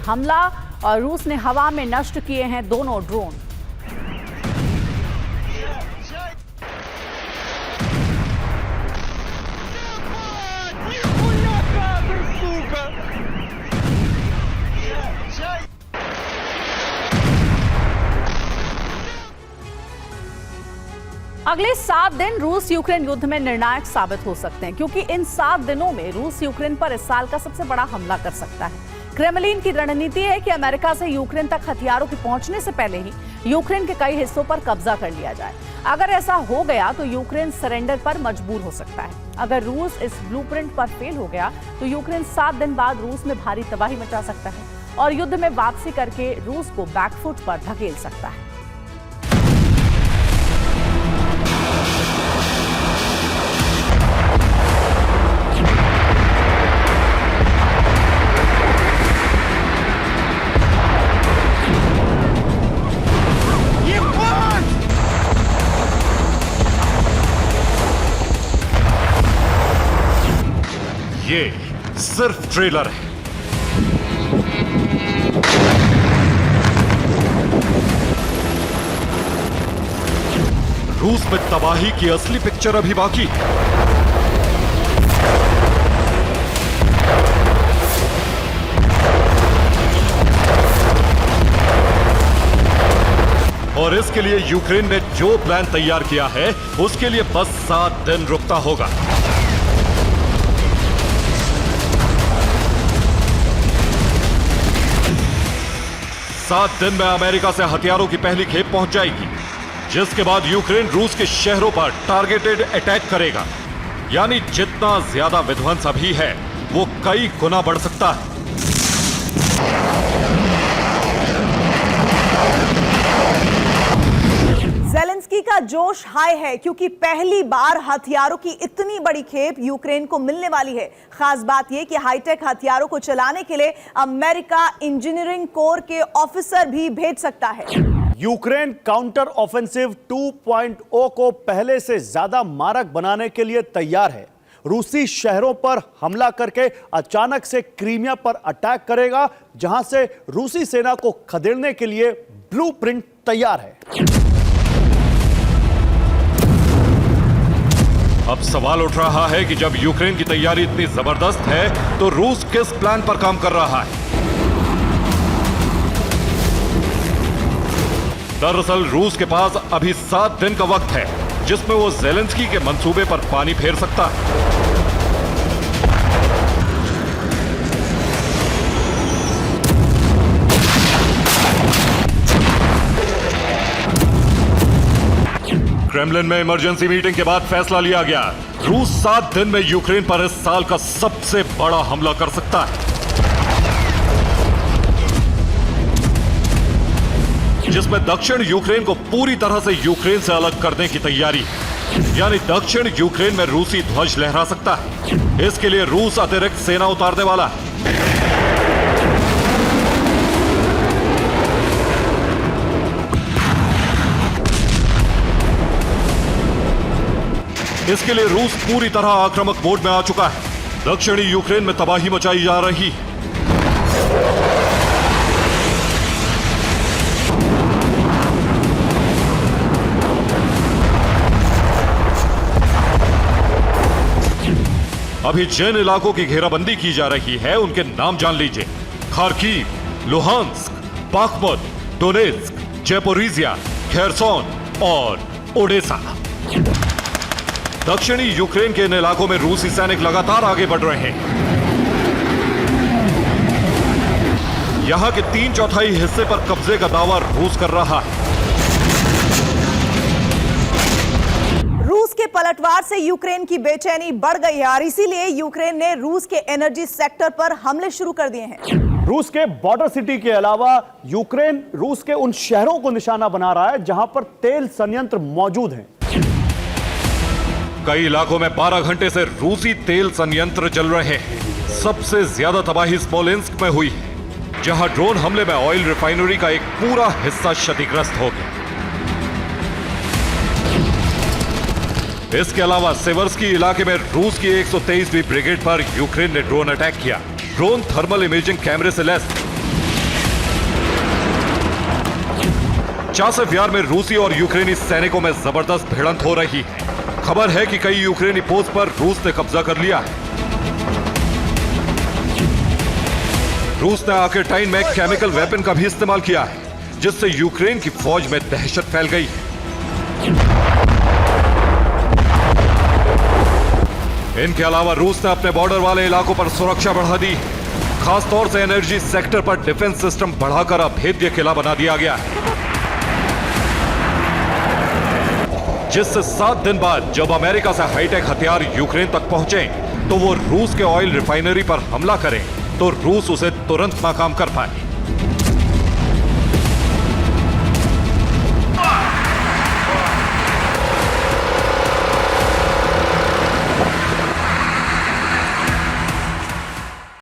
हमला और रूस ने हवा में नष्ट किए हैं दोनों ड्रोन। अगले 7 दिन रूस यूक्रेन युद्ध में निर्णायक साबित हो सकते हैं, क्योंकि इन 7 दिनों में रूस यूक्रेन पर इस साल का सबसे बड़ा हमला कर सकता है। क्रेमलिन की रणनीति है कि अमेरिका से यूक्रेन तक हथियारों के पहुंचने से पहले ही यूक्रेन के कई हिस्सों पर कब्जा कर लिया जाए। अगर ऐसा हो गया तो यूक्रेन सरेंडर पर मजबूर हो सकता है। अगर रूस इस ब्लूप्रिंट पर फेल हो गया तो यूक्रेन 7 दिन बाद रूस में भारी तबाही मचा सकता है और युद्ध में वापसी करके रूस को बैकफुट पर धकेल सकता है। ये सिर्फ ट्रेलर है। रूस में तबाही की असली पिक्चर अभी बाकी है। और इसके लिए यूक्रेन ने जो प्लान तैयार किया है उसके लिए बस 7 दिन रुकना होगा। सात दिन में अमेरिका से हथियारों की पहली खेप पहुंच जाएगी, जिसके बाद यूक्रेन रूस के शहरों पर टारगेटेड अटैक करेगा। यानी जितना ज्यादा विध्वंस अभी है वो कई गुना बढ़ सकता है। ज़ेलेंस्की का जोश हाई है, क्योंकि पहली बार हथियारों की इतनी बड़ी खेप यूक्रेन को मिलने वाली है। खास बात यह कि हाईटेक हथियारों को चलाने के लिए अमेरिका इंजीनियरिंग कोर के ऑफिसर भी भेज सकता है। यूक्रेन काउंटर ऑफेंसिव 2.0 को पहले से ज्यादा मारक बनाने के लिए तैयार है। रूसी शहरों पर हमला करके अचानक से क्रीमिया पर अटैक करेगा, जहां से रूसी सेना को खदेड़ने के लिए ब्लूप्रिंट तैयार है। अब सवाल उठ रहा है कि जब यूक्रेन की तैयारी इतनी जबरदस्त है तो रूस किस प्लान पर काम कर रहा है। दरअसल रूस के पास अभी 7 दिन का वक्त है, जिसमें वो ज़ेलेंस्की के मंसूबे पर पानी फेर सकता है। क्रेमलिन में इमरजेंसी मीटिंग के बाद फैसला लिया गया, रूस 7 दिन में यूक्रेन पर इस साल का सबसे बड़ा हमला कर सकता है, जिसमें दक्षिण यूक्रेन को पूरी तरह से यूक्रेन से अलग करने की तैयारी है। यानी दक्षिण यूक्रेन में रूसी ध्वज लहरा सकता है। इसके लिए रूस अतिरिक्त सेना उतारने वाला है। इसके लिए रूस पूरी तरह आक्रामक मोड में आ चुका है। दक्षिणी यूक्रेन में तबाही मचाई जा रही है। अभी जिन इलाकों की घेराबंदी की जा रही है उनके नाम जान लीजिए: Kharkiv, Luhansk, Bakhmut, डोनेत्स्क, Zaporizhzhia, Kherson और ओडेसा। दक्षिणी यूक्रेन के इन इलाकों में रूसी सैनिक लगातार आगे बढ़ रहे हैं। यहां के 3/4 हिस्से पर कब्जे का दावा रूस कर रहा है। रूस के पलटवार से यूक्रेन की बेचैनी बढ़ गई है और इसीलिए यूक्रेन ने रूस के एनर्जी सेक्टर पर हमले शुरू कर दिए हैं। रूस के बॉर्डर सिटी के अलावा यूक्रेन रूस के उन शहरों को निशाना बना रहा है जहां पर तेल संयंत्र मौजूद हैं। कई इलाकों में 12 घंटे से रूसी तेल संयंत्र जल रहे हैं। सबसे ज्यादा तबाही स्मोलेंस्क में हुई है, जहां ड्रोन हमले में ऑयल रिफाइनरी का एक पूरा हिस्सा क्षतिग्रस्त हो गया। इसके अलावा सेवर्स्की इलाके में रूस की 123वीं ब्रिगेड पर यूक्रेन ने ड्रोन अटैक किया। ड्रोन थर्मल इमेजिंग कैमरे से लैस, चासिफ यार में रूसी और यूक्रेनी सैनिकों में जबरदस्त भिड़ंत हो रही है। खबर है कि कई यूक्रेनी पोस्ट पर रूस ने कब्जा कर लिया है। रूस ने आर्केटाइन में केमिकल वेपन का भी इस्तेमाल किया है, जिससे यूक्रेन की फौज में दहशत फैल गई है। इनके अलावा रूस ने अपने बॉर्डर वाले इलाकों पर सुरक्षा बढ़ा दी है। खासतौर से एनर्जी सेक्टर पर डिफेंस सिस्टम बढ़ाकर अभेद्य किला बना दिया गया है, जिससे 7 दिन बाद जब अमेरिका से हाईटेक हथियार यूक्रेन तक पहुंचे तो वो रूस के ऑयल रिफाइनरी पर हमला करें तो रूस उसे तुरंत नाकाम कर पाए।